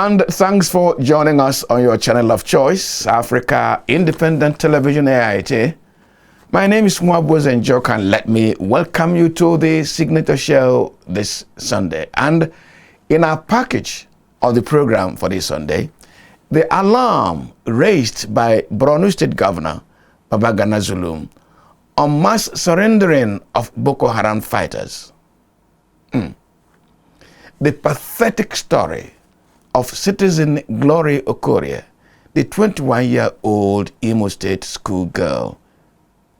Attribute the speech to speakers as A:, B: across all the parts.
A: And thanks for joining us on your channel of choice, Africa Independent Television AIT. My name is Mwabuz Njoka, and let me welcome you to the signature show this Sunday. And in our package of the program for this Sunday, the alarm raised by Borno State Governor Babagana Zulum on mass surrendering of Boko Haram fighters. The pathetic story of citizen Glory Okorie, the 21-year-old Imo State schoolgirl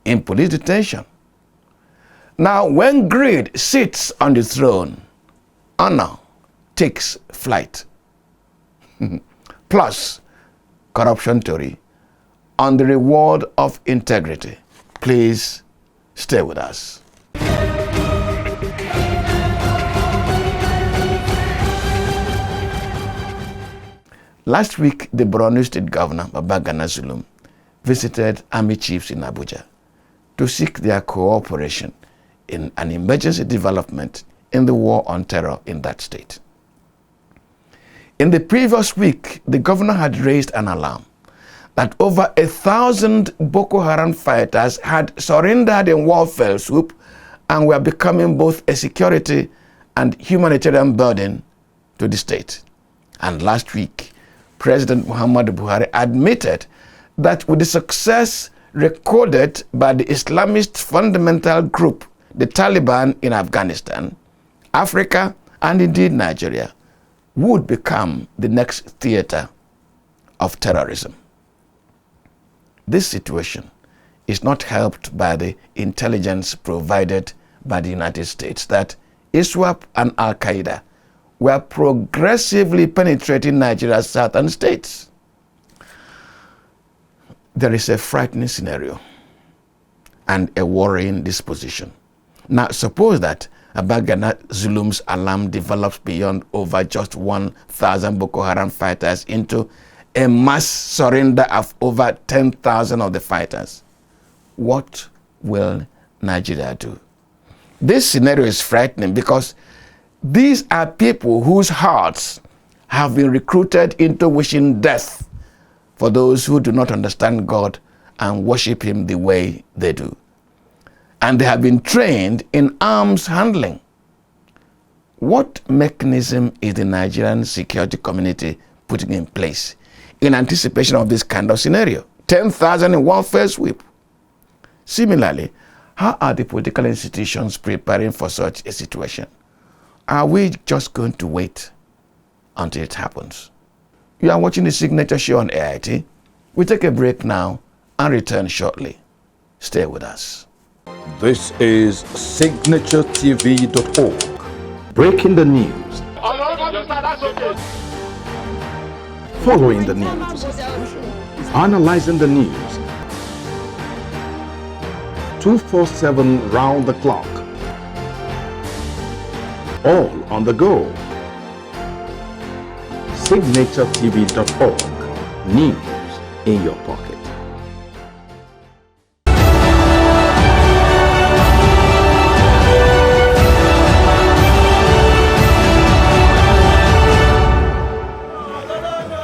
A: in police detention. Now, when greed sits on the throne, honor takes flight. Plus, corruption theory on the reward of integrity. Please stay with us. Last week, the Borno State Governor, Babagana Zulum, visited army chiefs in Abuja to seek their cooperation in an emergency development in the war on terror in that state. In the previous week, the governor had raised an alarm that over 1,000 Boko Haram fighters had surrendered in warfare swoop and were becoming both a security and humanitarian burden to the state. And last week, President Muhammadu Buhari admitted that with the success recorded by the Islamist fundamental group, the Taliban in Afghanistan, Africa, and indeed Nigeria, would become the next theater of terrorism. This situation is not helped by the intelligence provided by the United States that ISWAP and Al-Qaeda were progressively penetrating Nigeria's southern states. There is a frightening scenario and a worrying disposition. Now, suppose that Babagana Zulum's alarm develops beyond over just 1,000 Boko Haram fighters into a mass surrender of over 10,000 of the fighters. What will Nigeria do? This scenario is frightening because these are people whose hearts have been recruited into wishing death for those who do not understand God and worship Him the way they do. And they have been trained in arms handling. What mechanism is the Nigerian security community putting in place in anticipation of this kind of scenario? 10,000 in one fell sweep. Similarly, how are the political institutions preparing for such a situation? Are we just going to wait until it happens? You are watching the signature show on AIT. We take a break now and return shortly. Stay with us.
B: This is SignatureTV.org. Breaking the news. Following the news. Analyzing the news. 247 round the clock. All on the go. SignatureTV.org. News in your pocket.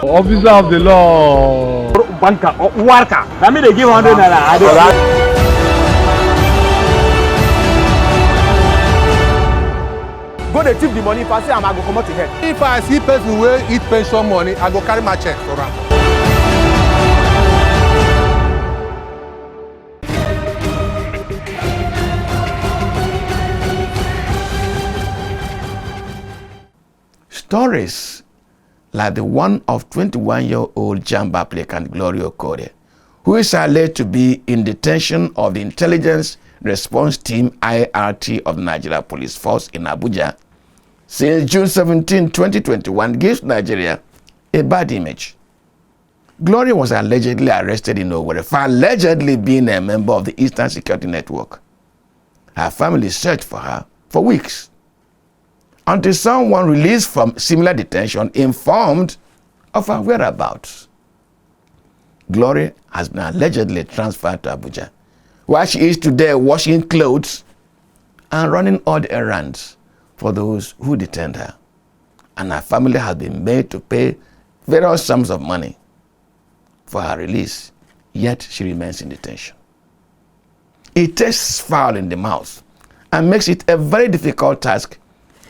C: Officer of the law.
D: Banker or worker. I mean, they give 100 naira. I don't. Go dey tip the money. If I say I go come out to head.
C: If I see person wey eat pension money, I go carry my check for am.
A: Stories like the one of 21-year-old JAMB applicant Glory Okorie, who is alleged to be in detention of the Intelligence Response Team IRT of the Nigeria Police Force in Abuja since June 17, 2021, gives Nigeria a bad image. Glory was allegedly arrested in Owerri for allegedly being a member of the Eastern Security Network. Her family searched for her for weeks, until someone released from similar detention informed of her whereabouts. Glory has been allegedly transferred to Abuja, where she is today washing clothes and running odd errands for those who detained her. and her family has been made to pay various sums of money for her release, yet she remains in detention. It tastes foul in the mouth and makes it a very difficult task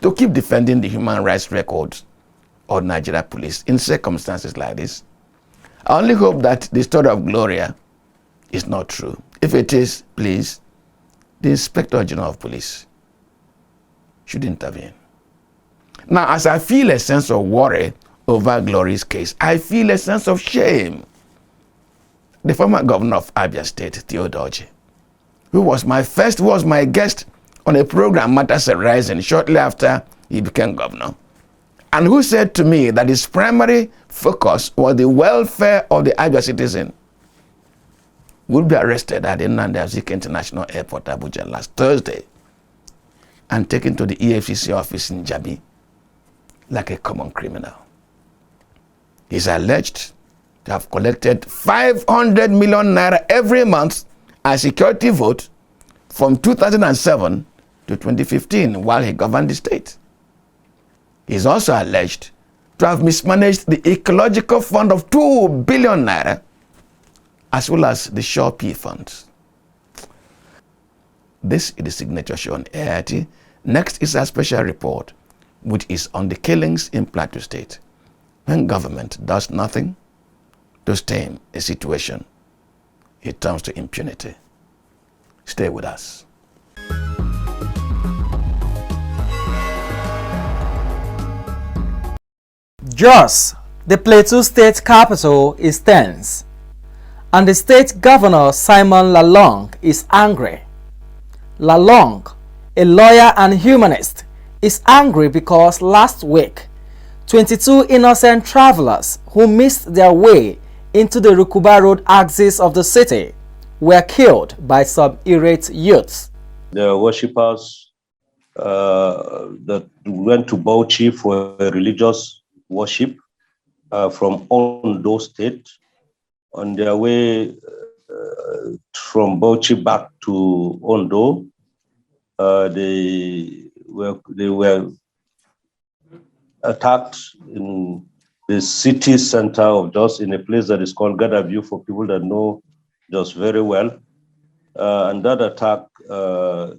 A: to keep defending the human rights records of Nigeria police in circumstances like this. I only hope that the story of Gloria is not true. If it is, please, the Inspector General of Police should intervene. Now, as I feel a sense of worry over Gloria's case, I feel a sense of shame. The former governor of Abia State, Theodore, who was my guest on a program, Matters Arising, shortly after he became governor, and who said to me that his primary focus was the welfare of the Abia citizen, would be arrested at the Nnamdi Azikiwe International Airport, Abuja, last Thursday and taken to the EFCC office in Jabi like a common criminal. He is alleged to have collected 500 million naira every month as security vote from 2007 to 2015 while he governed the state. He is also alleged to have mismanaged the ecological fund of 2 billion naira as well as the Shaw P funds. This is the signature show on AIT. Next is a special report, which is on the killings in Plateau State. When government does nothing to stem a situation, it turns to impunity. Stay with us.
E: Jos, the Plateau State capital, is tense, and the state governor Simon Lalong is angry. Lalong, a lawyer and humanist, is angry because last week 22 innocent travelers who missed their way into the Rukuba Road axis of the city were killed by some irate youths.
F: The worshippers that went to Bauchi for a religious worship from Ondo State. On their way from Bauchi back to Ondo, they were attacked in the city center of Jos, in a place that is called Gada View for people that know Jos very well. And that attack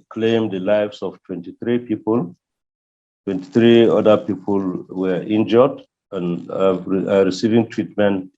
F: claimed the lives of 23 people. 23 other people were injured and are receiving treatment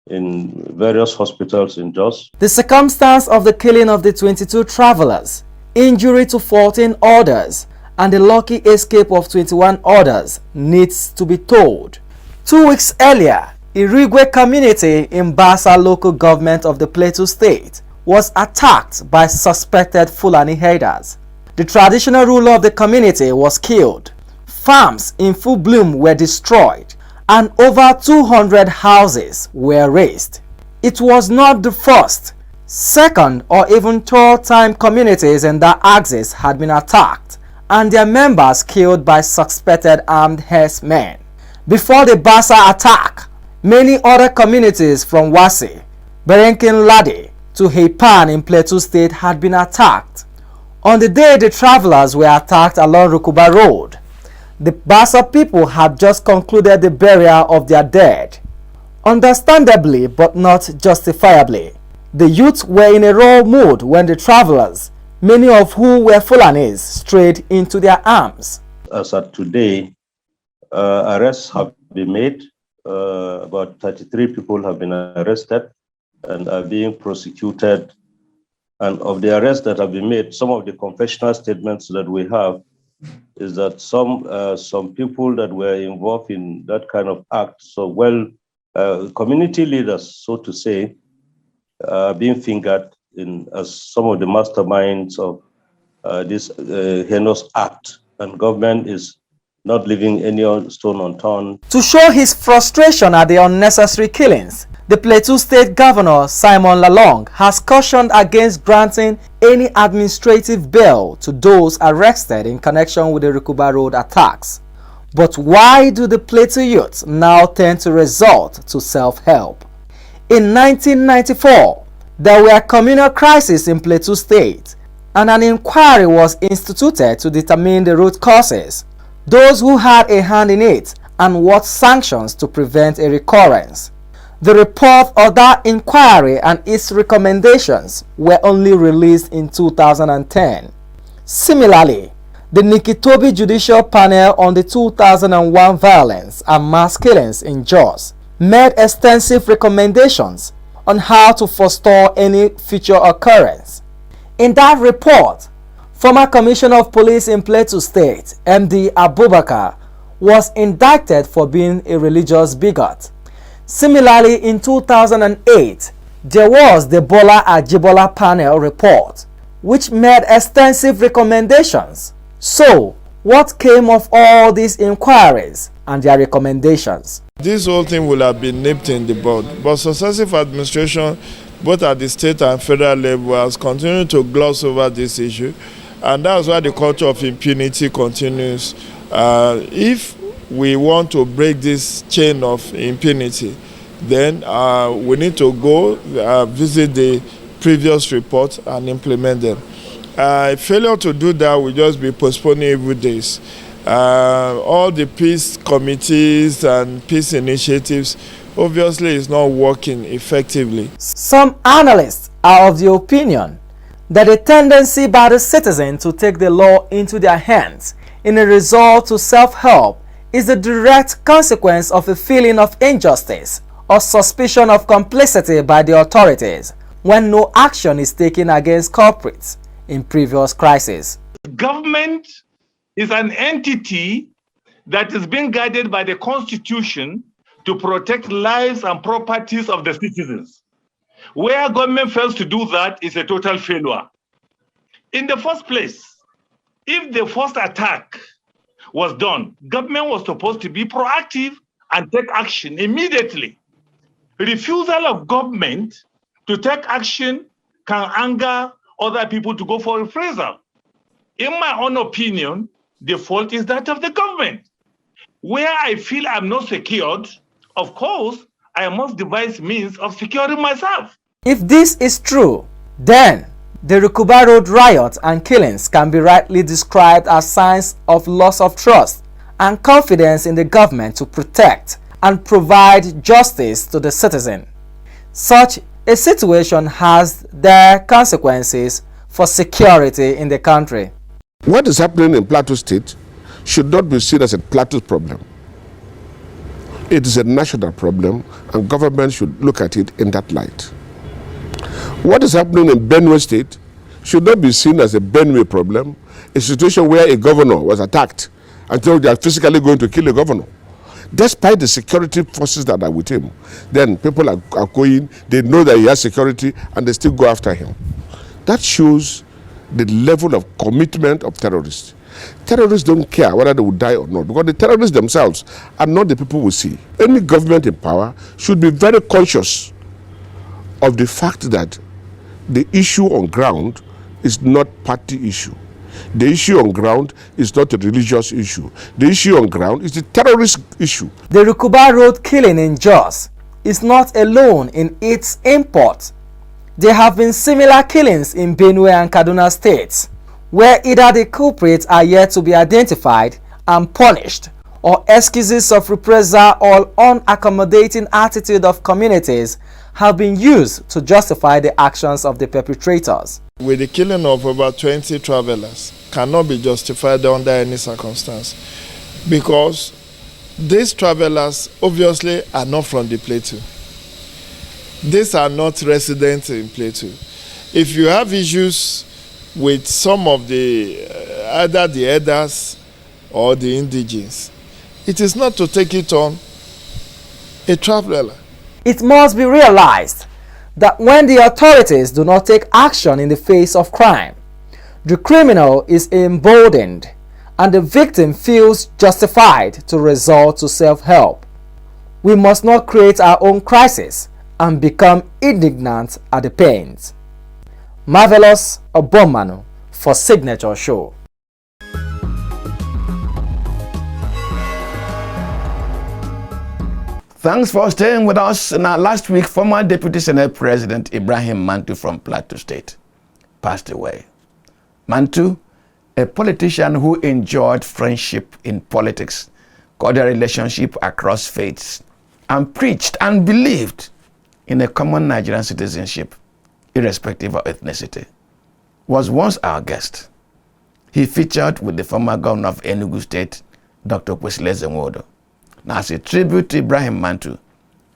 F: in various hospitals in Jos.
E: The circumstance of the killing of the 22 travelers, injury to 14 others, and the lucky escape of 21 others needs to be told. 2 weeks earlier, Irigwe community in Basa local government of the Plateau State was attacked by suspected Fulani herders. The traditional ruler of the community was killed. Farms in full bloom were destroyed, and over 200 houses were razed. It was not the first, second, or even third time communities in that axis had been attacked and their members killed by suspected armed herdsmen. Before the Basa attack, many other communities from Wasi, Berenkin Ladi to Heipan in Plateau State had been attacked. On the day the travelers were attacked along Rukuba Road, the Basa people had just concluded the burial of their dead. Understandably, but not justifiably, the youth were in a raw mood when the travelers, many of who were Fulanis, strayed into their arms.
F: As of today, arrests have been made. About 33 people have been arrested and are being prosecuted. And of the arrests that have been made, some of the confessional statements that we have is that some people that were involved in that kind of act, community leaders, so to say, being fingered as some of the masterminds of this heinous act, and government is not leaving any stone unturned.
E: To show his frustration at the unnecessary killings, the Plateau State Governor Simon Lalong has cautioned against granting any administrative bail to those arrested in connection with the Rukuba Road attacks. But why do the Plateau youths now tend to resort to self-help? In 1994, there were communal crises in Plateau State, and an inquiry was instituted to determine the root causes. those who had a hand in it, and what sanctions to prevent a recurrence. The report of that inquiry and its recommendations were only released in 2010. Similarly, the Nikitobi Judicial Panel on the 2001 violence and mass killings in Jos made extensive recommendations on how to forestall any future occurrence. In that report, former Commissioner of Police in Plateau State, MD Abubakar, was indicted for being a religious bigot. Similarly, in 2008, there was the Bola Ajibola Panel report, which made extensive recommendations. So, what came of all these inquiries and their recommendations?
G: This whole thing will have been nipped in the bud, but successive administration, both at the state and federal level, has continued to gloss over this issue, and that's why the culture of impunity continues. If we want to break this chain of impunity, then we need to go visit the previous report and implement them. Failure to do that will just be postponing every days. All the peace committees and peace initiatives obviously is not working effectively.
E: Some analysts are of the opinion that a tendency by the citizen to take the law into their hands in a resort to self-help is the direct consequence of a feeling of injustice or suspicion of complicity by the authorities when no action is taken against culprits in previous crises.
H: Government is an entity that is being guided by the Constitution to protect lives and properties of the citizens. Where government fails to do that is a total failure. In the first place, if the first attack was done, government was supposed to be proactive and take action immediately. Refusal of government to take action can anger other people to go for reprisal. In my own opinion, the fault is that of the government. Where I feel I'm not secured, of course, I must devise means of securing myself.
E: If this is true, then the Rukuba Road riot and killings can be rightly described as signs of loss of trust and confidence in the government to protect and provide justice to the citizen. Such a situation has their consequences for security in the country.
I: What is happening in Plateau State should not be seen as a Plateau problem. It is a national problem, and government should look at it in that light. What is happening in Benue State should not be seen as a Benue problem, a situation where a governor was attacked until they are physically going to kill a governor. Despite the security forces that are with him, then people are going, they know that he has security, and they still go after him. That shows the level of commitment of terrorists. Terrorists don't care whether they will die or not, because the terrorists themselves are not the people we see. Any government in power should be very conscious of the fact that the issue on ground is not party issue. The issue on ground is not a religious issue. The issue on ground is the terrorist issue.
E: The Rukuba Road killing in Jos is not alone in its import. There have been similar killings in Benue and Kaduna states, where either the culprits are yet to be identified and punished, or excuses of reprisal or unaccommodating attitude of communities have been used to justify the actions of the perpetrators.
G: With the killing of about 20 travelers cannot be justified under any circumstance, because these travelers obviously are not from the Plateau. These are not residents in Plateau. If you have issues with some of the either the elders or the indigenes, it is not to take it on a traveler.
E: It must be realized that when the authorities do not take action in the face of crime, the criminal is emboldened and the victim feels justified to resort to self-help. We must not create our own crisis and become indignant at the pains. Marvelous Obomanu for Signature Show.
A: Thanks for staying with us. Now, last week, former Deputy Senate President Ibrahim Mantu from Plateau State passed away. Mantu a politician who enjoyed friendship in politics, cordial relationship across faiths, and preached and believed in a common Nigerian citizenship, irrespective of ethnicity, was once our guest. He featured with the former governor of Enugu State, Dr. Kwesile Zenwodo. Now, as a tribute to Ibrahim Mantu,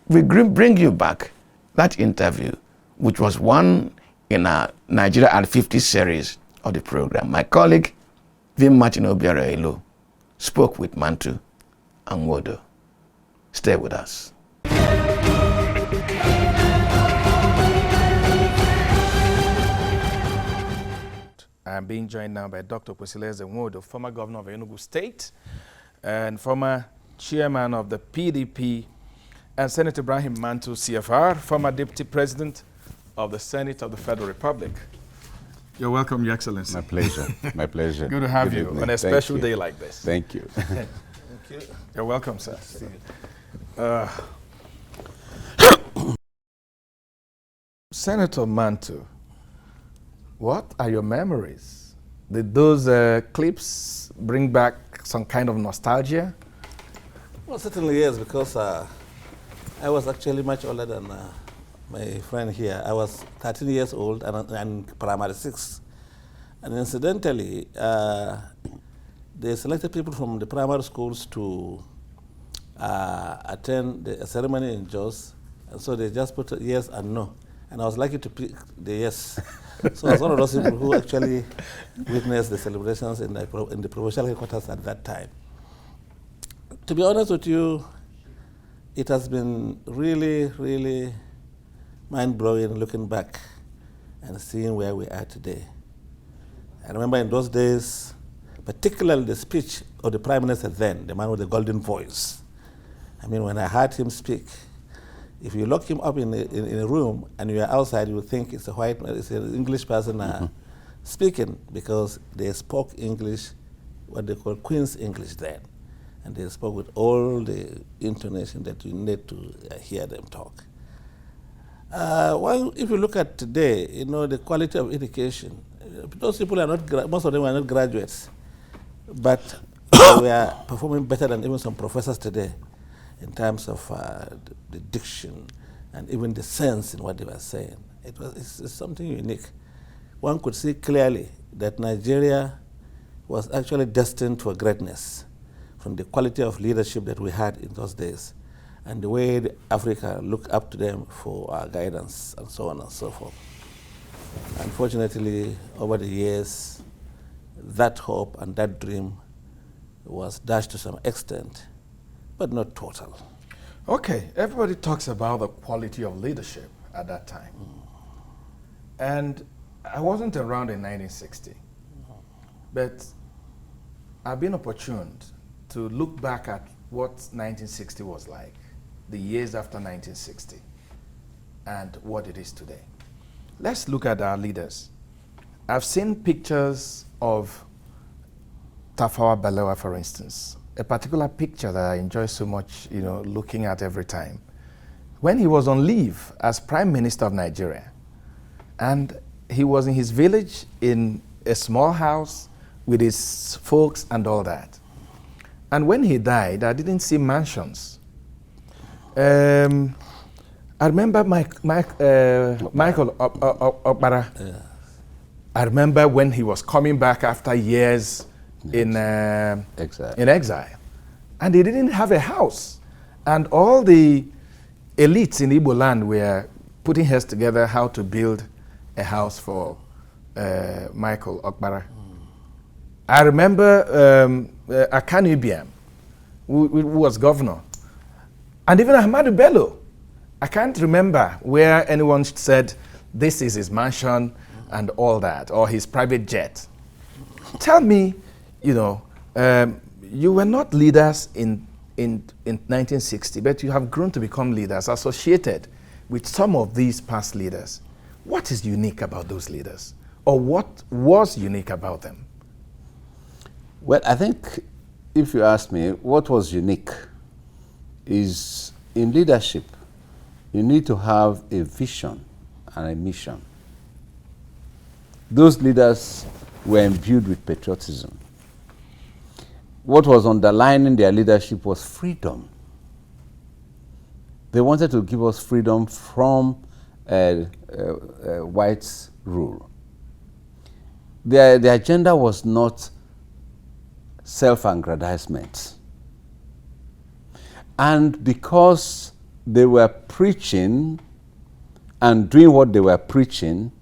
A: we bring you back that interview, which was one in our Nigeria at 50 series of the program. My colleague, Vim Martin Obiara spoke with Mantu and Wodo. Stay with us. I'm being joined now by Dr. Kwesile Zenwodo, former governor of Enugu State and former chairman of the PDP, and Senator Ibrahim Mantu, CFR, former deputy president of the Senate of the Federal Republic. You're welcome, Your Excellency.
J: My pleasure. My pleasure.
A: Good to have
J: Good
A: you
J: evening.
A: on a special day like this.
J: Thank you.
A: Thank you. You're welcome, sir. Senator Mantu, what are your memories? Did those clips bring back some kind of nostalgia?
K: Well, certainly yes, because I was actually much older than my friend here. I was 13 years old and primary 6. And incidentally, they selected people from the primary schools to attend the ceremony in Jos. And so they just put yes and no. And I was lucky to pick the yes. So I was one of those people who actually witnessed the celebrations in the provincial headquarters at that time. To be honest with you, it has been really, really mind-blowing looking back and seeing where we are today. I remember in those days, particularly the speech of the Prime Minister then, the man with the golden voice. I mean, when I heard him speak, if you lock him up in a room and you are outside, you would think it's an English person speaking, because they spoke English, what they call Queen's English then. And they spoke with all the intonation that you need to hear them talk. Well, if you look at today, you know, the quality of education, those people are not, most of them are not graduates, but they were performing better than even some professors today in terms of the diction and even the sense in what they were saying. It's something unique. One could see clearly that Nigeria was actually destined for greatness from the quality of leadership that we had in those days and the way Africa looked up to them for guidance and so on and so forth. Unfortunately, over the years, that hope and that dream was dashed to some extent, but not total.
A: Okay, everybody talks about the quality of leadership at that time. And I wasn't around in 1960, but I've been opportuned to look back at what 1960 was like, the years after 1960, and what it is today. Let's look at our leaders. I've seen pictures of Tafawa Balewa, for instance, a particular picture that I enjoy so much, you know, looking at every time. When he was on leave as Prime Minister of Nigeria, and he was in his village in a small house with his folks and all that. And when he died, I didn't see mansions. I remember Michael Okpara.
K: Yeah.
A: I remember when he was coming back after years in exile. And he didn't have a house. And all the elites in Igbo land were putting heads together how to build a house for Michael Okpara. I remember Akanu Ibiam, who was governor. And even Ahmadu Bello. I can't remember where anyone said this is his mansion and all that, or his private jet. Tell me, you know, you were not leaders in 1960, but you have grown to become leaders associated with some of these past leaders. What is unique about those leaders? Or what was unique about them?
J: Well, I think if you ask me, what was unique is in leadership, you need to have a vision and a mission. Those leaders were imbued with patriotism. What was underlining their leadership was freedom. They wanted to give us freedom from white rule. The agenda was not self-aggrandizement. And because they were preaching and doing what they were preaching,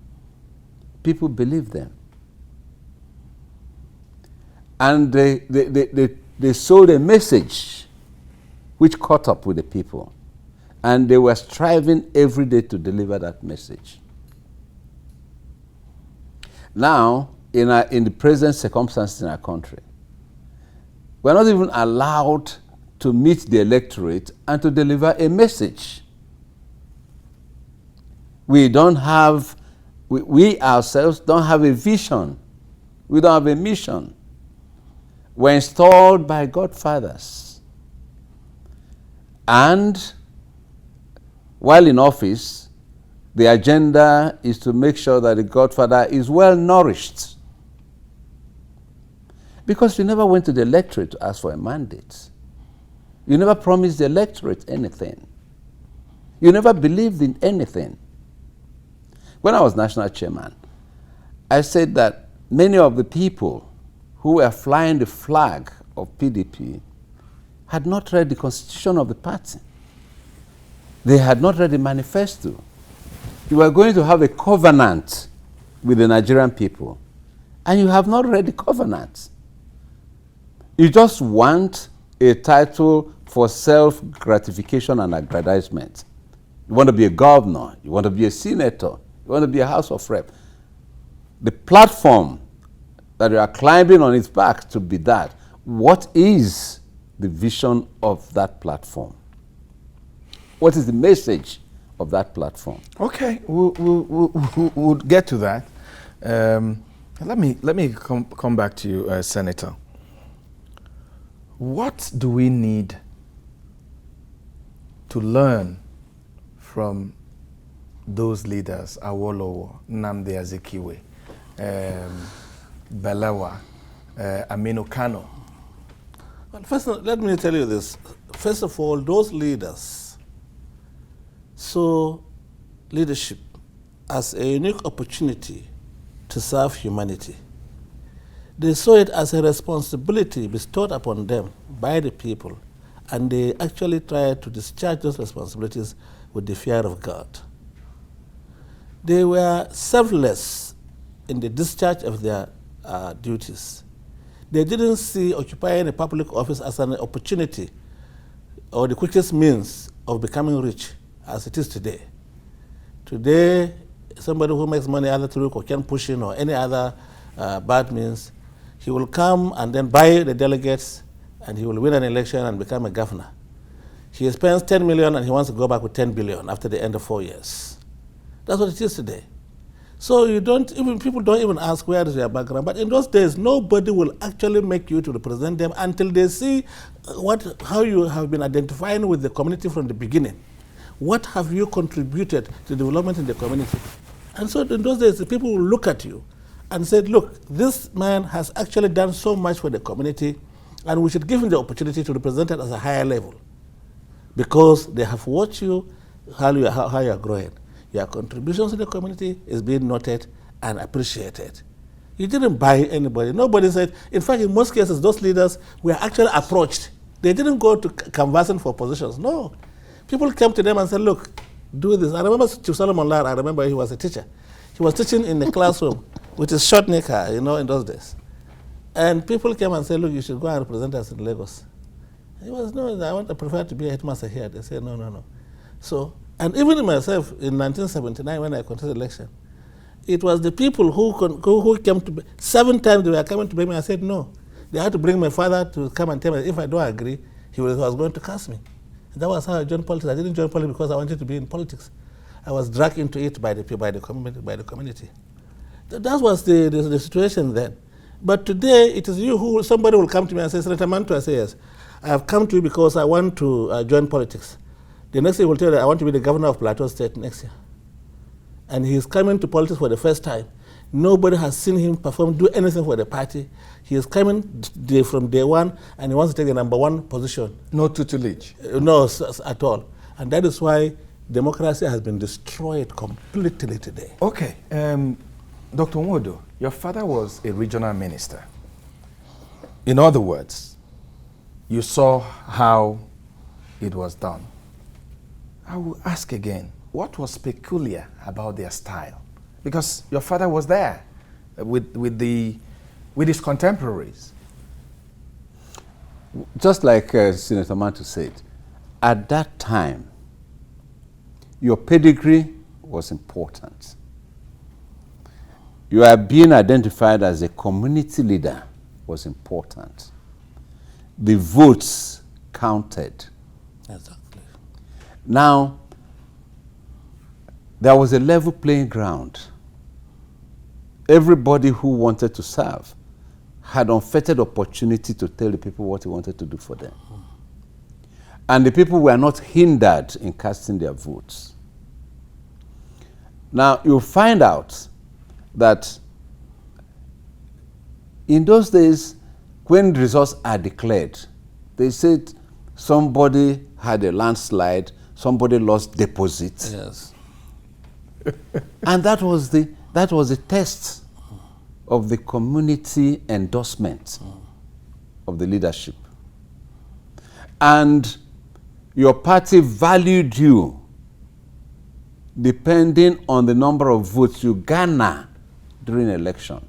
J: people believed them. And they sold a message which caught up with the people. And they were striving every day to deliver that message. Now, in the present circumstances in our country, we're not even allowed to meet the electorate and to deliver a message. We don't have, we ourselves don't have a vision. We don't have a mission. We're installed by godfathers. And while in office, the agenda is to make sure that the godfather is well nourished. Because you never went to the electorate to ask for a mandate. You never promised the electorate anything. You never believed in anything. When I was national chairman, I said that many of the people who were flying the flag of PDP had not read the constitution of the party. They had not read the manifesto. You were going to have a covenant with the Nigerian people, and you have not read the covenant. You just want a title for self-gratification and aggrandizement. You want to be a governor, you want to be a senator, you want to be a House of Rep. The platform that you are climbing on its back to be that, what is the vision of that platform? What is the message of that platform?
E: Okay, we'll get to that. Let me come back to you, Senator. What do we need to learn from those leaders, Awolowo, Nnamdi Azikiwe, Balewa, Aminu Kano?
K: Well, first, let me tell you this. First of all, those leaders saw leadership as a unique opportunity to serve humanity. They saw it as a responsibility bestowed upon them by the people, and they actually tried to discharge those responsibilities with the fear of God. They were selfless in the discharge of their duties. They didn't see occupying a public office as an opportunity or the quickest means of becoming rich as it is today. Today, somebody who makes money either through cocaine pushing or any other bad means, he will come and then buy the delegates and he will win an election and become a governor. He spends 10 million and he wants to go back with 10 billion after the end of 4 years. That's what it is today. So people don't even ask where is your background, but in those days, nobody will actually make you to represent them until they see how you have been identifying with the community from the beginning. What have you contributed to development in the community? And so in those days, the people will look at you and say, look, this man has actually done so much for the community, and we should give him the opportunity to represent it at a higher level, because they have watched you, how you are growing. Your contributions to the community is being noted and appreciated. You didn't buy anybody. Nobody said, in fact, in most cases, those leaders were actually approached. They didn't go to canvassing for positions. No. People came to them and said, look, do this. I remember Chief Solomon Lar, I remember he was a teacher. He was teaching in the classroom with his short knicker, in those days. And people came and said, look, you should go and represent us in Lagos. He was, no, I prefer to be a headmaster here. They said, no. So, and even myself, in 1979, when I contested the election, it was the people who came to, 7 times they were coming to bring me. I said no. They had to bring my father to come and tell me if I don't agree, he was going to cast me. And that was how I joined politics. I didn't join politics because I wanted to be in politics. I was dragged into it by the community. That was the situation then. But today, it is you somebody will come to me and say, Senator Mantu, I say yes. I have come to you because I want to join politics. The next day he will tell you, I want to be the governor of Plateau State next year. And he is coming to politics for the first time. Nobody has seen him perform, do anything for the party. He is coming from day one, and he wants to take the number one position.
L: No tutelage?
K: No, at all. And that is why democracy has been destroyed completely today.
L: Okay. Dr. Nwodo, your father was a regional minister. In other words, you saw how it was done. I will ask again, what was peculiar about their style? Because your father was there with his contemporaries.
J: Just like Senator Mantu said, at that time, your pedigree was important. You are being identified as a community leader was important. The votes counted.
K: Exactly.
J: Now, there was a level playing ground. Everybody who wanted to serve had unfettered opportunity to tell the people what he wanted to do for them. And the people were not hindered in casting their votes. Now, you'll find out that in those days, when results are declared, they said somebody had a landslide, somebody lost deposits.
K: Yes.
J: And that was the test of the community endorsement of the leadership. And your party valued you depending on the number of votes you garner during election.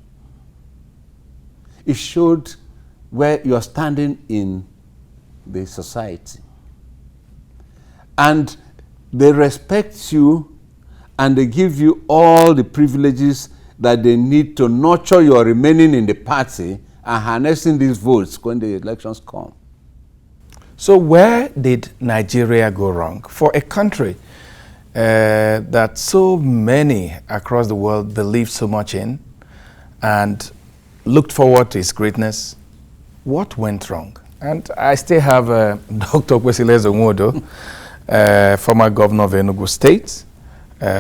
J: It showed where you are standing in the society. And they respect you and they give you all the privileges that they need to nurture your remaining in the party and harnessing these votes when the elections come.
L: So where did Nigeria go wrong? For a country that so many across the world believed so much in and looked forward to its greatness, what went wrong? And I still have Dr. Kwesilezo Nwodo, former governor of Enugu State,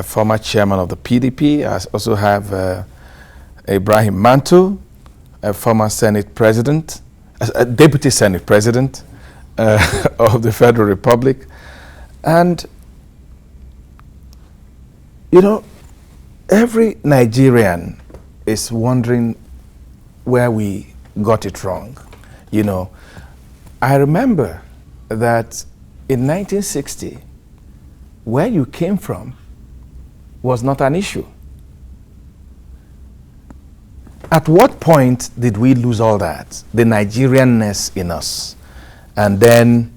L: former chairman of the PDP. I also have Ibrahim Mantu, a former Senate president, deputy Senate president of the Federal Republic. And, you know, every Nigerian is wondering where we got it wrong. You know, I remember that in 1960, where you came from was not an issue. At what point did we lose all that, the Nigerianness in us? And then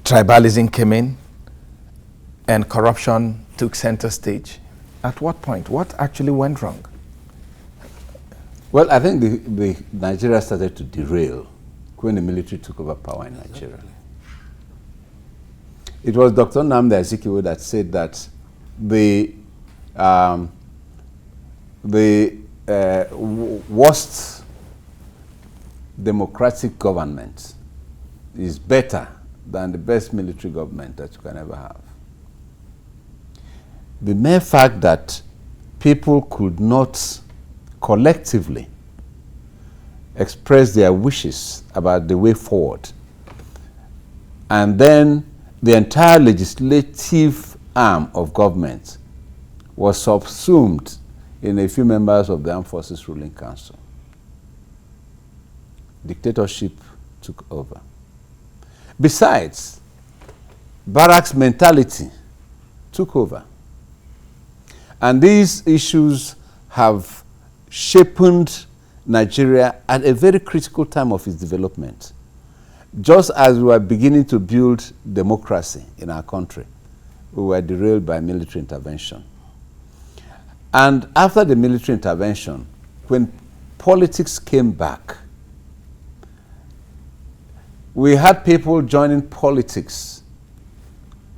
L: tribalism came in and corruption took center stage. At what point? What actually went wrong?
J: Well, I think the Nigeria started to derail when the military took over power in Nigeria. It was Dr. Nnamdi Azikiwe that said that the worst democratic government is better than the best military government that you can ever have. The mere fact that people could not collectively express their wishes about the way forward, and then the entire legislative arm of government was subsumed in a few members of the Armed Forces Ruling Council. Dictatorship took over. Besides, barracks mentality took over. And these issues have shaped Nigeria at a very critical time of its development. Just as we were beginning to build democracy in our country, we were derailed by military intervention. And after the military intervention, when politics came back, we had people joining politics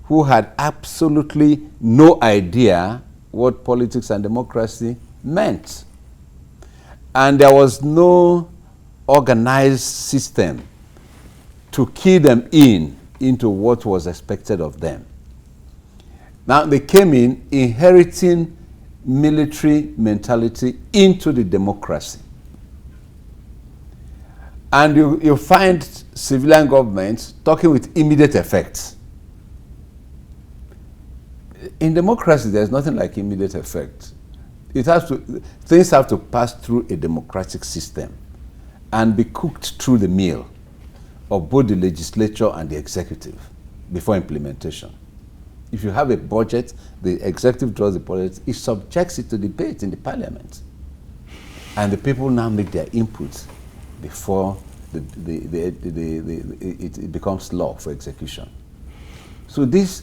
J: who had absolutely no idea what politics and democracy meant. And there was no organized system to key them into what was expected of them. Now they came in inheriting military mentality into the democracy. And you find civilian governments talking with immediate effects. In democracy, there's nothing like immediate effect. Things have to pass through a democratic system and be cooked through the meal of both the legislature and the executive before implementation. If you have a budget, the executive draws the budget, it subjects it to debate in the parliament. And the people now make their inputs before it becomes law for execution. So this,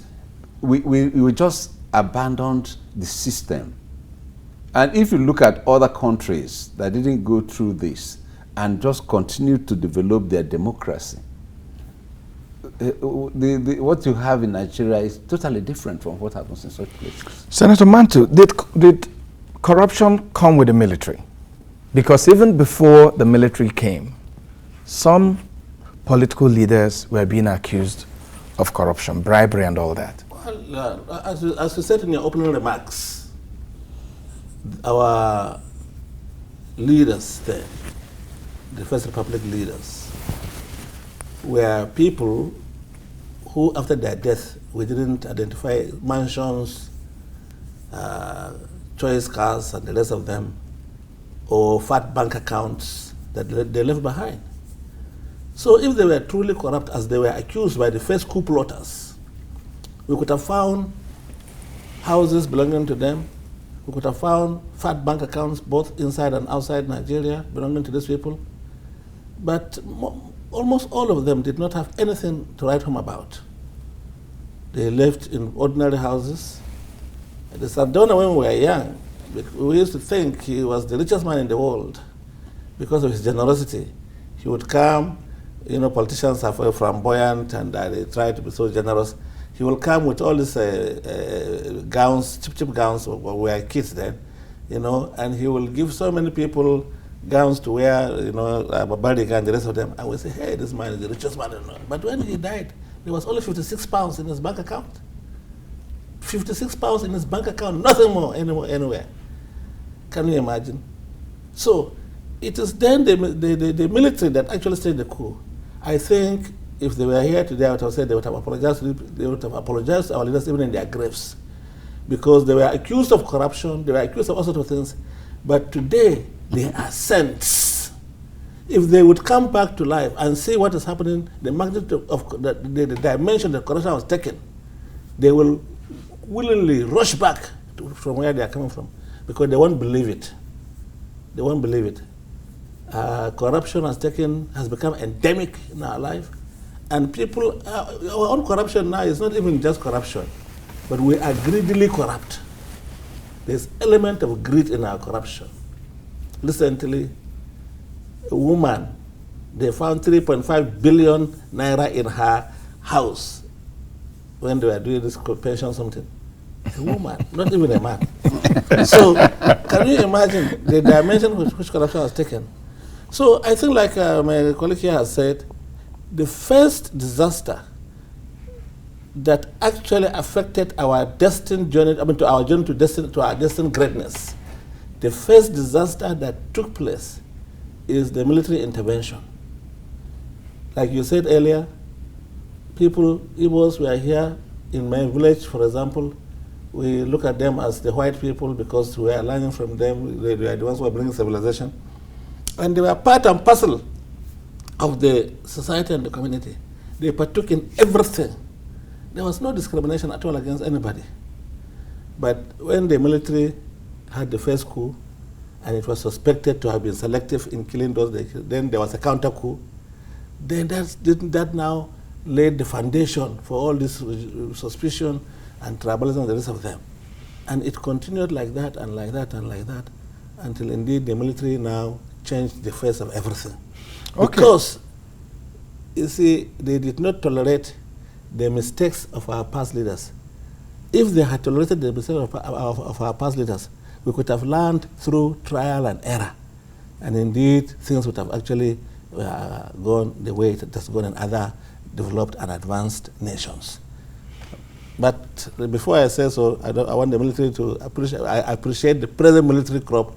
J: we just abandoned the system. And if you look at other countries that didn't go through this and just continue to develop their democracy, what you have in Nigeria is totally different from what happens in such places.
L: Senator Mantu, did corruption come with the military? Because even before the military came, some political leaders were being accused of corruption, bribery and all that.
K: Well, as you said in your opening remarks, our leaders there, the First Republic leaders, were people who, after their death, we didn't identify mansions, choice cars, and the rest of them, or fat bank accounts that they left behind. So if they were truly corrupt, as they were accused by the first coup plotters, we could have found houses belonging to them. We could have found fat bank accounts both inside and outside Nigeria belonging to these people. But almost all of them did not have anything to write home about. They lived in ordinary houses. The Sardauna, when we were young, we used to think he was the richest man in the world because of his generosity. He would come, politicians are flamboyant and they try to be so generous. He will come with all these gowns, cheap gowns, we were kids then, and he will give so many people gowns to wear, Barbaric and the rest of them. And we say, hey, this man is the richest man in the world. But when he died, there was only 56 pounds in his bank account. 56 pounds in his bank account, nothing more anywhere. Can you imagine? So it is then the military that actually staged the coup. I think if they were here today, I would have said they would have apologized to our leaders even in their graves, because they were accused of corruption, they were accused of all sorts of things, but today they are saints. If they would come back to life and see what is happening, the magnitude of the dimension that corruption was taken, they will willingly rush back from where they are coming from, because they won't believe it. They won't believe it. Corruption has become endemic in our life. And people, our own corruption now is not even just corruption, but we are greedily corrupt. There's element of greed in our corruption. Recently, a woman, they found 3.5 billion naira in her house when they were doing this pension something. A woman, not even a man. So, can you imagine the dimension which corruption has taken? So, I think like my colleague here has said, the first disaster that actually affected our destined journey, to our journey to our destined greatness, the first disaster that took place is the military intervention. Like you said earlier, Igbos were here in my village, for example. We look at them as the white people because we are learning from them. They are the ones who are bringing civilization. And they were part and parcel of the society and the community. They partook in everything. There was no discrimination at all against anybody. But when the military had the first coup, and it was suspected to have been selective in killing those, then there was a counter coup. Then that now laid the foundation for all this suspicion and tribalism and the rest of them. And it continued like that and like that and like that, until indeed the military now changed the face of everything. Okay. Because, you see, they did not tolerate the mistakes of our past leaders. If they had tolerated the mistakes of our past leaders, we could have learned through trial and error. And indeed, things would have actually gone the way it has gone in other developed and advanced nations. But before I say so, I want the military to appreciate. I appreciate the present military crop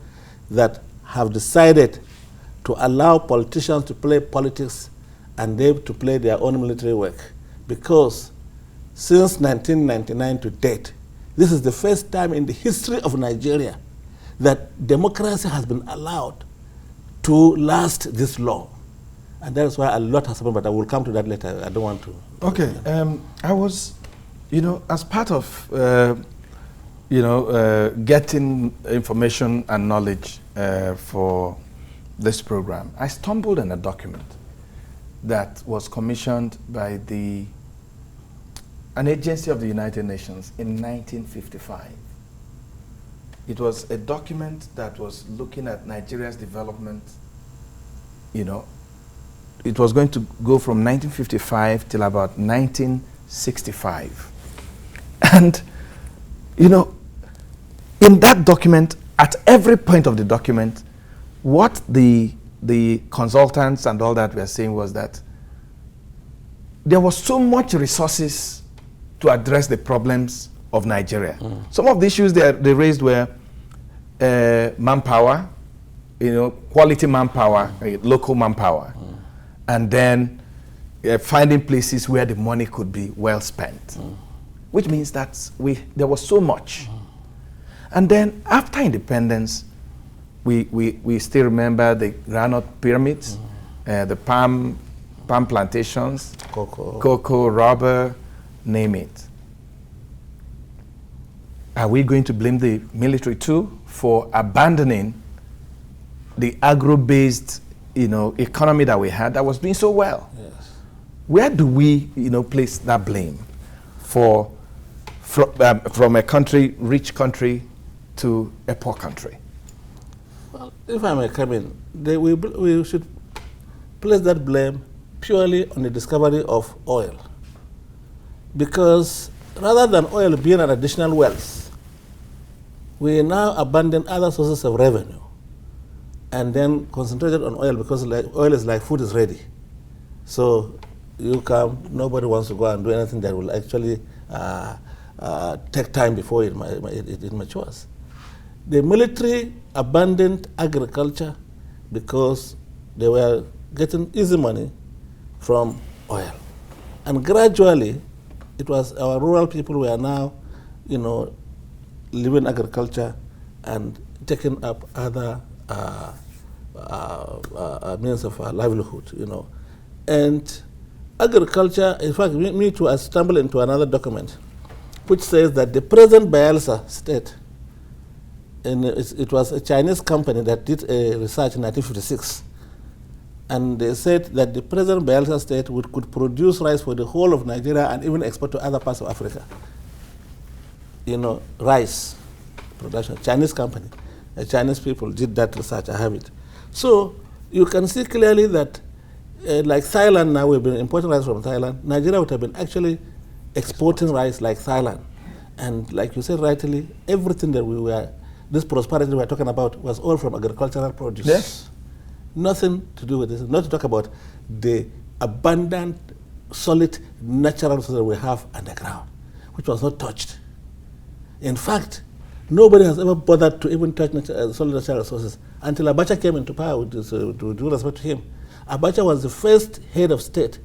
K: that have decided to allow politicians to play politics and they to play their own military work. Because since 1999 to date, this is the first time in the history of Nigeria that democracy has been allowed to last this long. And that is why a lot has happened, but I will come to that later. I don't want to.
L: Okay, I was, as part of, getting information and knowledge for this program, I stumbled on a document that was commissioned by an agency of the United Nations in 1955. It was a document that was looking at Nigeria's development. It was going to go from 1955 till about 1965. And, in that document, at every point of the document, what the consultants and all that were saying was that there was so much resources to address the problems of Nigeria. Some of the issues they raised were manpower, quality manpower, local manpower, and then finding places where the money could be well spent, which means that there was so much. And then after independence, we still remember the granite pyramids, the palm plantations, cocoa, rubber, name it. Are we going to blame the military too for abandoning the agro-based, economy that we had that was doing so well?
K: Yes.
L: Where do we, place that blame from a rich country to a poor country?
K: Well, if I may come in, we should place that blame purely on the discovery of oil. Because rather than oil being an additional wealth, we now abandon other sources of revenue and then concentrated on oil because oil is like food is ready. So you come, nobody wants to go and do anything that will actually take time before it matures. The military abandoned agriculture because they were getting easy money from oil. And gradually, it was our rural people who are now, living agriculture and taking up other means of livelihood, And agriculture, in fact, me too, I stumbled into another document which says that the present Bayelsa state, and it was a Chinese company that did a research in 1956, and they said that the present Bayelsa state could produce rice for the whole of Nigeria and even export to other parts of Africa. Rice production, Chinese company, Chinese people did that research, I have it. So you can see clearly that like Thailand now, we've been importing rice from Thailand. Nigeria would have been actually exporting rice like Thailand. And like you said rightly, everything that this prosperity we were talking about was all from agricultural produce.
L: Yes.
K: Nothing to do with this, not to talk about the abundant, solid, natural resources that we have underground, which was not touched. In fact, nobody has ever bothered to even touch solid natural resources until Abacha came into power, with due respect to him. Abacha was the first head of state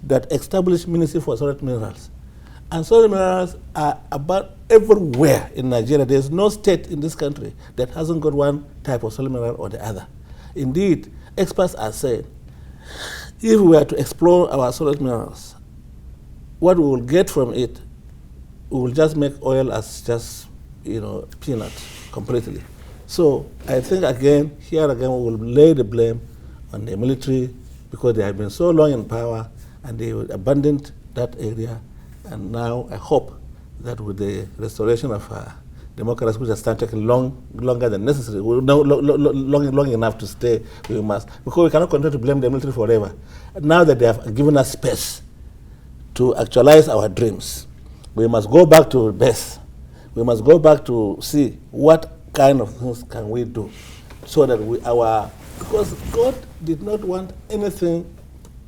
K: that established Ministry for Solid Minerals. And solid minerals are about everywhere in Nigeria. There's no state in this country that hasn't got one type of solid mineral or the other. Indeed, experts are saying, if we were to explore our solid minerals, what we will get from it, we will just make oil as just, peanuts completely. So I think here again, we will lay the blame on the military because they have been so long in power and they abandoned that area. And now I hope that with the restoration of democracy, which has started taking longer than necessary, long enough to stay, we must, because we cannot continue to blame the military forever. Now that they have given us space to actualize our dreams, we must go back to base. We must go back to see what kind of things can we do so that because God did not want anything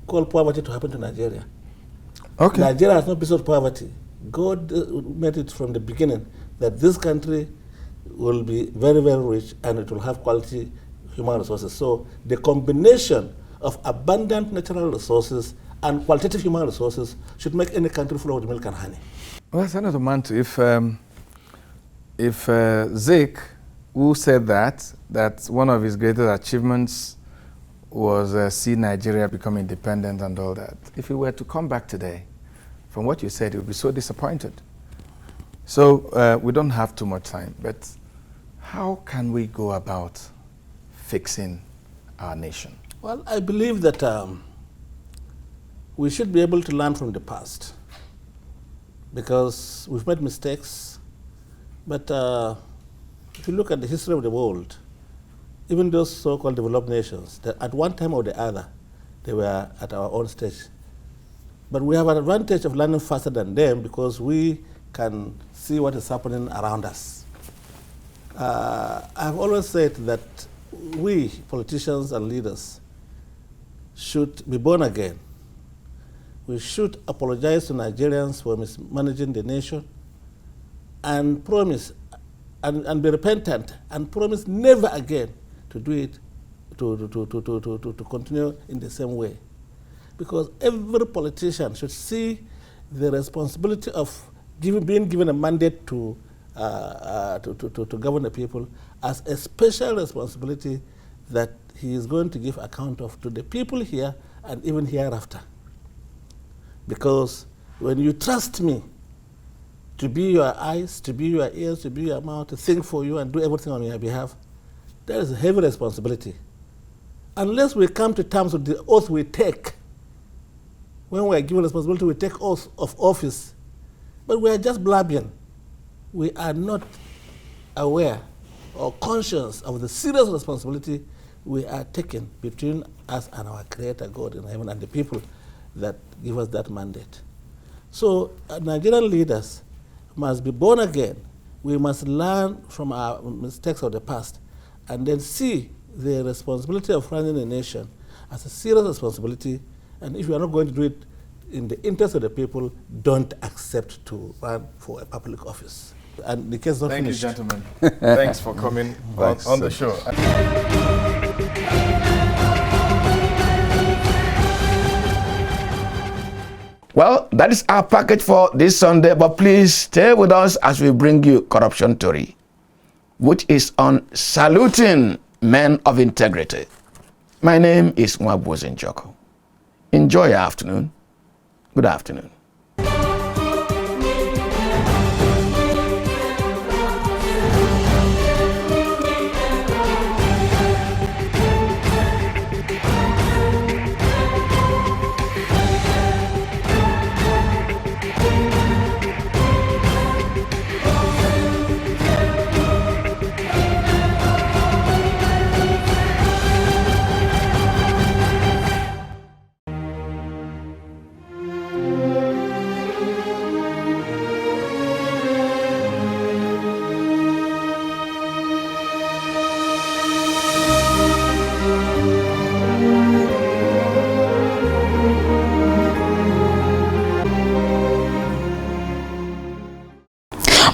K: called poverty to happen to Nigeria.
L: Okay.
K: Nigeria has no piece of poverty. God made it from the beginning that this country will be very, very rich and it will have quality human resources. So the combination of abundant natural resources and qualitative human resources should make any country full of milk and honey.
L: Well, Senator Mantu, if Zik, who said that one of his greatest achievements was see Nigeria become independent and all that, if he were to come back today, from what you said, he would be so disappointed. So we don't have too much time, but how can we go about fixing our nation?
K: Well, I believe that we should be able to learn from the past because we've made mistakes. But if you look at the history of the world, even those so-called developed nations, that at one time or the other, they were at our own stage. But we have an advantage of learning faster than them because we can see what is happening around us. I've always said that we, politicians and leaders, should be born again. We should apologize to Nigerians for mismanaging the nation and promise and be repentant and promise never again to do it, to continue in the same way. Because every politician should see the responsibility of being given a mandate to govern the people as a special responsibility that he is going to give account of to the people here and even hereafter. Because when you trust me to be your eyes, to be your ears, to be your mouth, to think for you and do everything on your behalf, that is a heavy responsibility. Unless we come to terms with the oath we take, when we are given responsibility, we take oath of office, but we are just blabbing. We are not aware or conscious of the serious responsibility we are taking between us and our Creator God in heaven and the people that give us that mandate. So Nigerian leaders must be born again. We must learn from our mistakes of the past and then see the responsibility of running a nation as a serious responsibility. And if you are not going to do it in the interest of the people, don't accept to run for a public office. And the case is not finished.
L: Thank you, gentlemen. Thanks for coming on the show.
A: Well, that is our package for this Sunday, but please stay with us as we bring you Corruption Story, which is on saluting men of integrity. My name is Mwabuozi Njoko. Enjoy your afternoon. Good afternoon.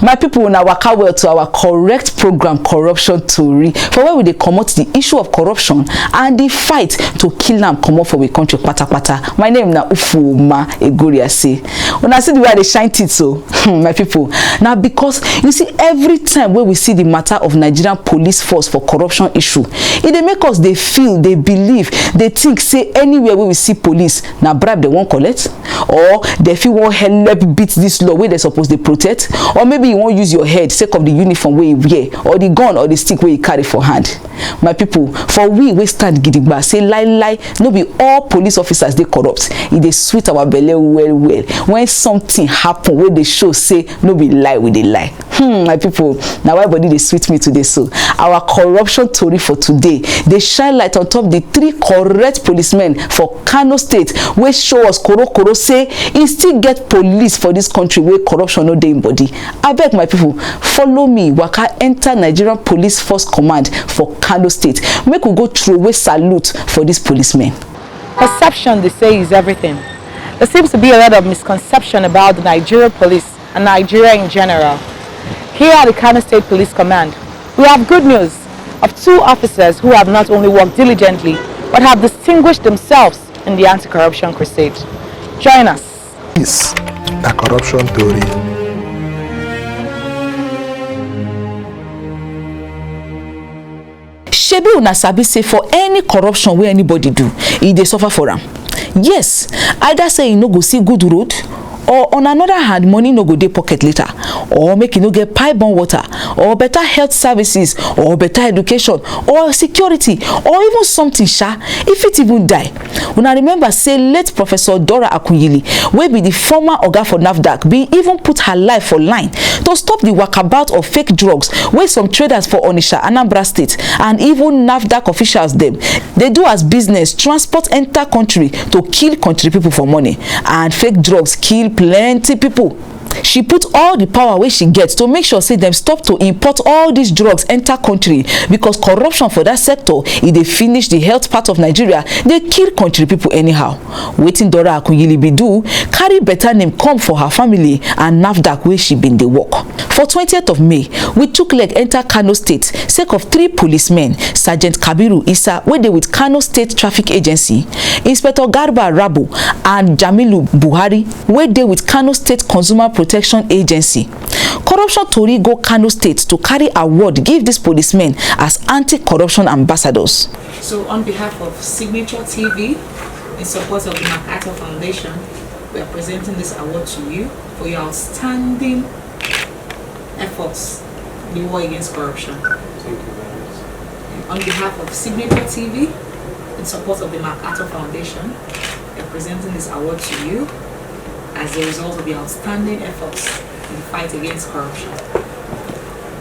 M: My people, now waka well to our correct program Corruption Story, for where we dey comot the issue of corruption and the fight to kill am comot for we country pata pata. My name na Ufuma Egoriase. When I see the way I dey shine teeth so, my people, now because you see every time when we see the matter of Nigerian police force for corruption issue, it dey make us dey feel, dey believe, dey think say anywhere where we see police, na bribe they won't collect, or they feel won't help beat this law where they supposed to protect, or maybe you won't use your head sake of the uniform where you wear or the gun or the stick where you carry for hand. My people, for we stand gidigba say lie no be all police officers they corrupt. It dey sweet our belly well when something happen where they show say no be lie with they lie. My people, now why body they sweet me today. So our corruption story for today, they shine light on top the 3 correct policemen for Kano State where show us koro say e still get police for this country where corruption no dey in body. I beg my people, follow me waka enter Nigerian Police Force Command for Kano State. Make we go through with salute for these policemen.
N: Perception, they say, is everything. There seems to be a lot of misconception about the Nigerian police. and Nigeria in general. Here at the Kano State Police Command, we have good news of 2 officers who have not only worked diligently, but have distinguished themselves in the anti-corruption crusade. Join us.
O: Is the corruption theory.
M: Shebi una sabi say for any corruption wey anybody do, e dey suffer for am. Yes, either say e no go see good road, or on another hand money no go dey pocket later, or make e no get pipe-borne water, or better health services, or better education, or security, or even something e fit even die. Una remember say late Professor Dora Akunyili, wey be the former oga for NAFDAC, bin even put her life for line to stop the wakabout of fake drugs wey some traders for Onitsha, Anambra State, and even NAFDAC officials dem dey do as business transport enter country to kill country people for money, and fake drugs kill plenty people. She put all the power wey she gets to make sure say dem stop to import all these drugs enter country, because corruption for that sector e dey finish the health part of Nigeria, dey kill country people anyhow. Wetin Dora Akunyili be do carry better name come for her family and NAFDAC wey she been dey work. For 20th of May, we took leg enter Kano State sake of 3 policemen, Sergeant Kabiru Isa wey dey with Kano State Traffic Agency, Inspector Garba Rabu and Jamilu Buhari wey dey with Kano State Consumer Protection Agency. Corruption tori go Kano State to carry award give these policemen as anti-corruption ambassadors.
P: So on behalf of Signature TV, in support of the MacArthur Foundation, we are presenting this award to you for your outstanding efforts in the war against corruption.
Q: Thank you very much.
P: On behalf of Signature TV, in support of the MacArthur Foundation, we are presenting this award to you as a result of the outstanding efforts in the fight against corruption.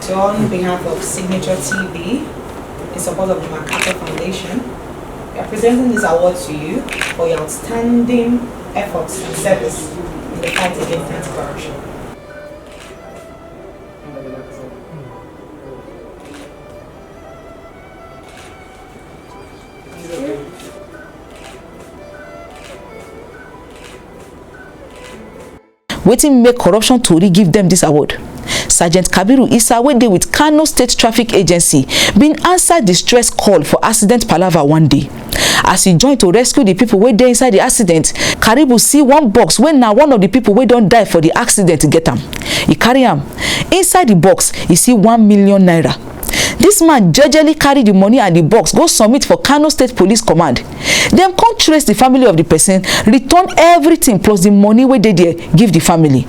P: So on behalf of Signature TV, in support of the MacArthur Foundation, we are presenting this award to you for your outstanding efforts and service in the fight against anti-corruption.
M: Wetin make corruption tori give them this award? Sergeant Kabiru Isa wey dey with Kano State Traffic Agency bin answer distress call for accident palava one day. As he joined to rescue the people wey dey inside the accident, Karibu see one box wey na one of the people wey don die for the accident get am. He carry am. Inside the box, he see 1 million naira. This man jejely carry the money and the box go submit for Kano State Police Command. Dem come trace the family of the person, return everything plus the money wey dey there give the family.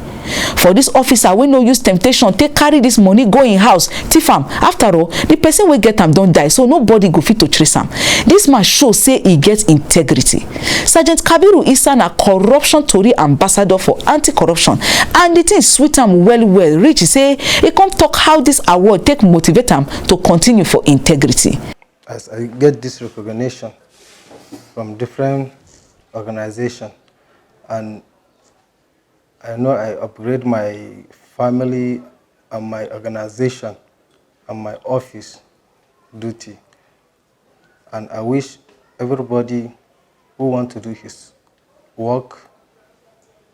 M: For this officer wey no use temptation take carry this money go in house thief am, after all the person wey get am don die, so nobody go fit to trace am. This man show say he get integrity. Sergeant Kabiru Isa na corruption tori ambassador for anti-corruption, and the thing sweet am well reach say he come talk how this award take motivate am to continue for integrity.
R: As I get this recognition from different organizations, and I know I upgrade my family and my organization and my office duty. And I wish everybody who want to do his work,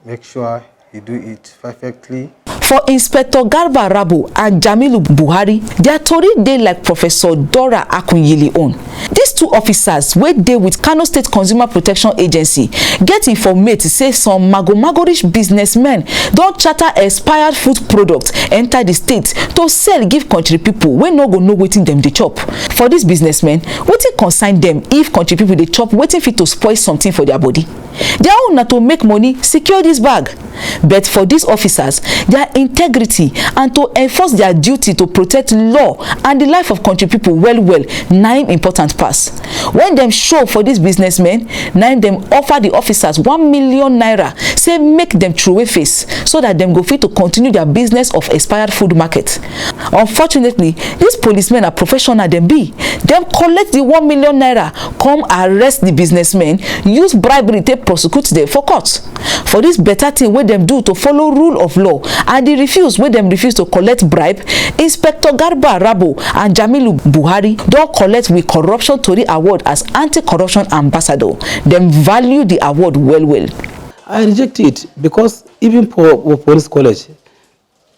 R: make sure he do it perfectly.
M: For Inspector Garba Rabu and Jamilu Buhari, their tori dey like Professor Dora Akunyili own. These 2 officers wey dey with Kano State Consumer Protection Agency get informate say some magorish businessmen don charter expired food products enter the state to sell give country people wey no go know wetin dem dey chop. For these businessmen, wetin concern dem if country people dey chop wetin fit to spoil something for their body? Their own na to make money secure this bag. But for these officers, their integrity and to enforce their duty to protect law and the life of country people well na important pass. When them show for these businessmen, now them offer the officers 1 million naira, say make them throw away face so that them go fit to continue their business of expired food market. Unfortunately, these policemen are professional them be. Them collect the 1 million naira, come arrest the businessmen, use bribery to prosecute them for court. For this better thing wey them do to follow rule of law and the refuse wey them refuse to collect bribe, Inspector Garba Rabu and Jamilu Buhari don collect with corruption tori award as anti-corruption ambassador. Them value the award well.
S: I reject it because even for police college,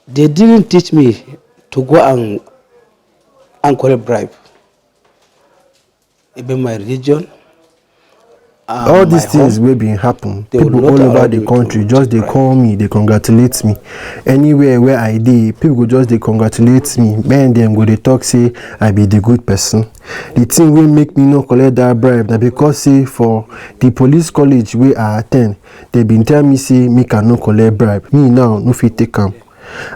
S: They didn't teach me to go and collect bribe. Even my religion,
O: all these things will be happen. People all over the country just they call me, they congratulate me. Anywhere where I dey, people go just they congratulate me. Men them go they talk say I be the good person. The thing will make me no collect that bribe. Now because say for the police college where I attend, they been tell me say me can no collect bribe. Me now no fit take am.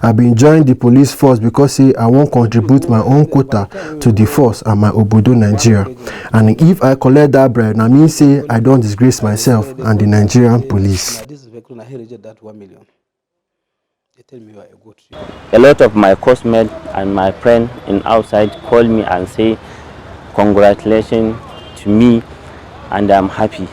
O: I been join the police force because say I won't contribute my own quota to the force and my obodo Nigeria. And if I collect that bribe, I mean say I don't disgrace myself and the Nigerian police.
T: A lot of my classmates and my friends in outside call me and say congratulations to me, and I'm happy.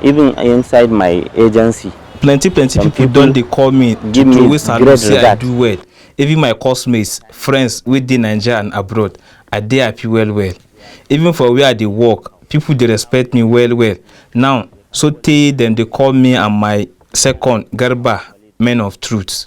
T: Even inside my agency,
U: plenty people don't they call me to always say I do well. Even my classmates, friends with the Nigeria and abroad, I dey happy well. Even for where they work, people they respect me well. Now, so they call me and my second Garba, men of truth.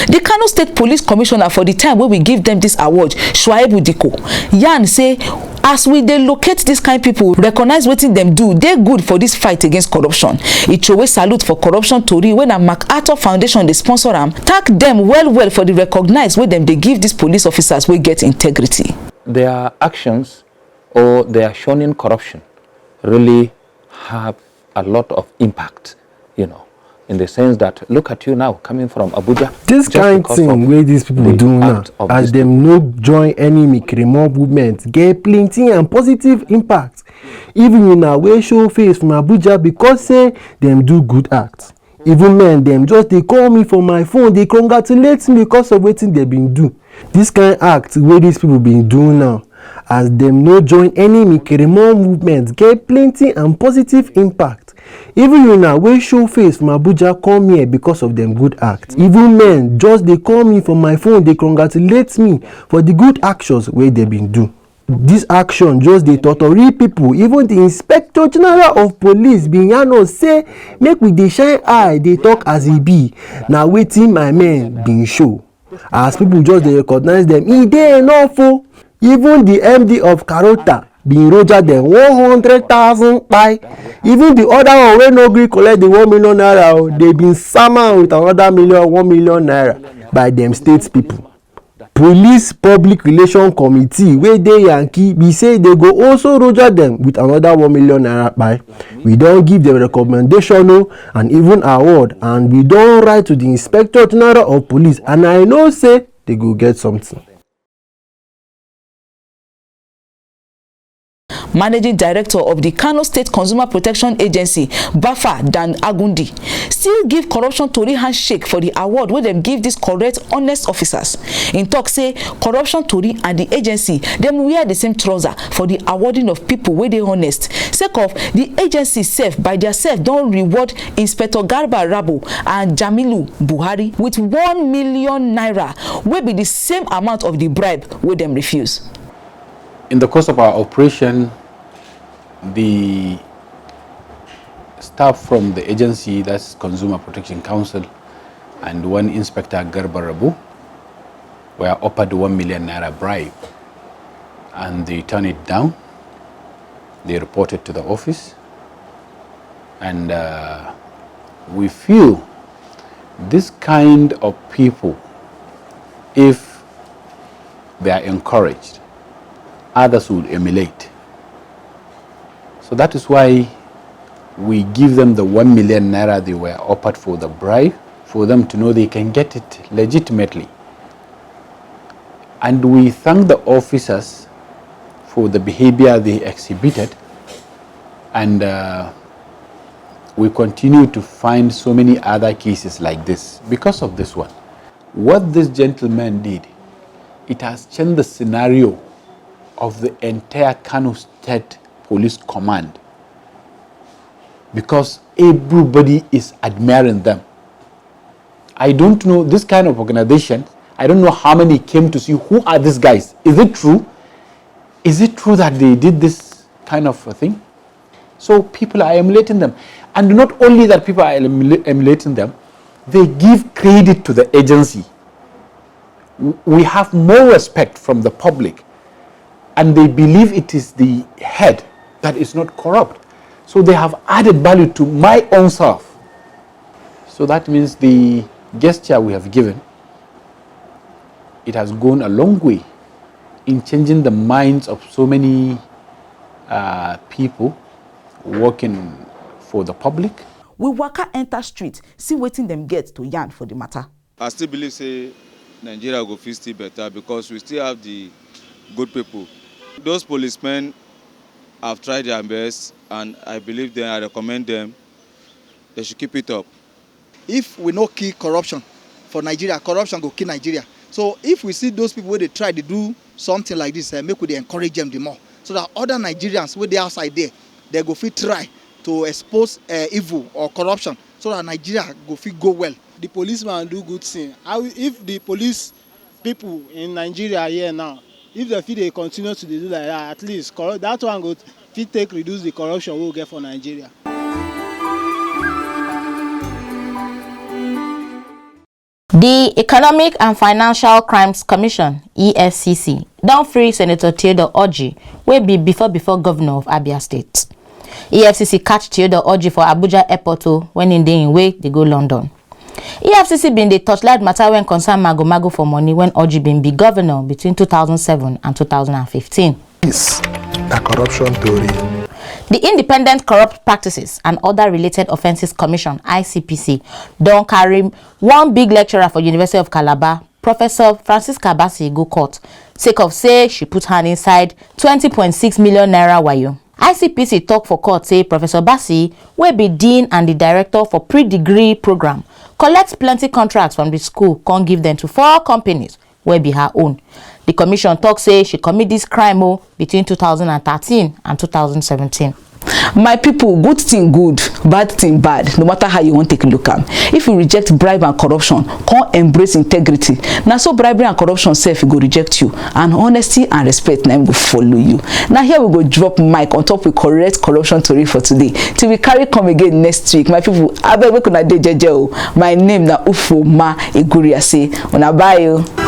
M: The Kano State Police Commissioner for the time when we give them this award, Shuaibu Diko, Yan say, as we dey locate this kind of people, recognize what them do, they good for this fight against corruption. It always salute for corruption Tori when a MacArthur Foundation they sponsor them, thank them well for the recognize where them they give these police officers we get integrity.
V: Their actions or their shunning corruption really have a lot of impact, in the sense that look at you now coming from Abuja.
O: This kind of thing where these people do now, as them no join any Mikremo movement, get plenty and positive impact. Even in a way show face from Abuja because say them do good acts. Even men them just they call me for my phone, they congratulate me because of what they been do. This kind of act where these people been doing now, as them no join any Mikremo movement, get plenty and positive impact. Even in a way show face from Abuja come here because of them good acts. Even men just they call me from my phone, they congratulate me for the good actions where they been do. This action just they torture people. Even the Inspector General of Police bin say make we dey shine eye, they talk as he be. Now waiting my men been show. As people just they recognize them, e dey enough. Even the MD of Karota been roger them 100,000 by. Even the other one wey no gree collect the 1 million naira, they been sama with another 1 million naira by them state people. Police Public Relation Committee wey dey Yankee be say they go also roger them with another 1 million naira by. We don't give them recommendation and even award, and we don't write to the Inspector General of Police, and I know say they go get something.
M: Managing Director of the Kano State Consumer Protection Agency, Bafa Dan Agundi, still give corruption Tori handshake for the award where them give these correct, honest officers. In talk say, corruption Tori and the agency, them wear the same trouser for the awarding of people where they honest. Sake of the agency self by their self don't reward Inspector Garba Rabo and Jamilu Buhari with 1 million naira, will be the same amount of the bribe where them refuse.
W: In the course of our operation, the staff from the agency, that's Consumer Protection Council, and one Inspector Garba Rabu were offered 1 million naira bribe, and they turned it down. They reported to the office, and we feel this kind of people, if they are encouraged, others will emulate. So that is why we give them the 1 million naira they were offered for the bribe, for them to know they can get it legitimately. And we thank the officers for the behavior they exhibited, and we continue to find so many other cases like this because of this one. What this gentleman did, it has changed the scenario of the entire Kano State Police Command, because everybody is admiring them. I don't know this kind of organization. I don't know how many came to see who are these guys. Is it true? Is it true that they did this kind of a thing? So people are emulating them. And not only that people are emulating them, they give credit to the agency. We have more respect from the public, and they believe it is the head that is not corrupt. So they have added value to my own self. So that means the gesture we have given, it has gone a long way in changing the minds of so many people working for the public.
M: We waka enter street, see wetin them get to yarn for the matter.
B: I still believe say Nigeria go fit still better because we still have the good people. Those policemen have tried their best, and I believe them, I recommend them. They should keep it up.
C: If we no kill corruption for Nigeria, corruption go kill Nigeria. So if we see those people where they try to do something like this, make we encourage them the more, so that other Nigerians where they outside there, they go fit try to expose evil or corruption, so that Nigeria go fit go well.
D: The policeman do good thing. If the police people in Nigeria here now, if they feel they continue to do like that, at least that one go fit take reduce the corruption we'll get for Nigeria.
N: The Economic and Financial Crimes Commission (EFCC) don free Senator Theodore Orji, wey be before governor of Abia State. EFCC catch Theodore Orji for Abuja airport when in dey way they go London. EFCC been the touchlight matter when concern mago for money when Orji been be governor between 2007 and 2015.
X: This a corruption theory.
N: The Independent Corrupt Practices and Other Related Offences Commission (ICPC) don carry one big lecturer for University of Calabar, Professor Francisca Bassi, go court sake of say she put hand inside 20.6 million naira wayo. ICPC talk for court say Professor Bassi, wey be dean and the director for pre-degree program, collect plenty contracts from the school, can't give them to 4 companies wey be her own. The commission talk say she commit this crime between 2013 and 2017.
M: My people, good thing good, bad thing bad, no matter how you want to take a look at. If you reject bribe and corruption, can't embrace integrity. Now so bribery and corruption self go reject you, and honesty and respect now will follow you. Now here we go drop mic on top with correct corruption story for today. Till we carry come again next week. My people, I bet we could not jeje. My name na Ufoma Iguriase. Una bye you.